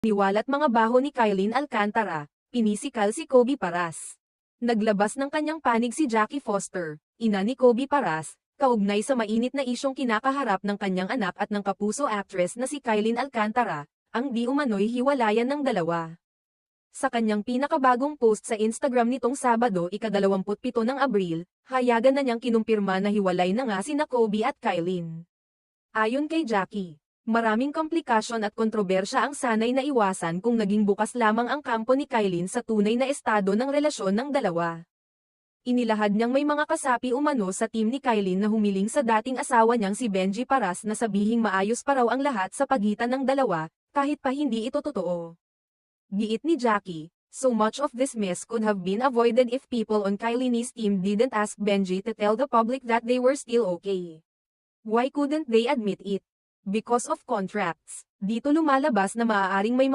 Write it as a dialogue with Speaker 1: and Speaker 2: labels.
Speaker 1: Niwalat mga baho ni Kylene Alcantara, pinisikal si Kobe Paras. Naglabas ng kanyang panig si Jackie Foster, ina ni Kobe Paras, kaugnay sa mainit na isyong kinakaharap ng kanyang anak at ng kapuso actress na si Kylene Alcantara, ang di umano'y hiwalayan ng dalawa. Sa kanyang pinakabagong post sa Instagram nitong Sabado ika-27 ng Abril, hayagan na niyang kinumpirma na hiwalay na nga sina Kobe at Kylene. Ayon kay Jackie, maraming komplikasyon at kontrobersya ang sanay na iwasan kung naging bukas lamang ang kampo ni Kylene sa tunay na estado ng relasyon ng dalawa. Inilahad niyang may mga kasapi umano sa team ni Kylene na humiling sa dating asawa niyang si Benji Paras na sabihing maayos pa raw ang lahat sa pagitan ng dalawa, kahit pa hindi ito totoo. Giit ni Jackie, so much of this mess could have been avoided if people on Kylene's team didn't ask Benji to tell the public that they were still okay. Why couldn't they admit it? Because of contracts. Dito lumalabas na maaaring may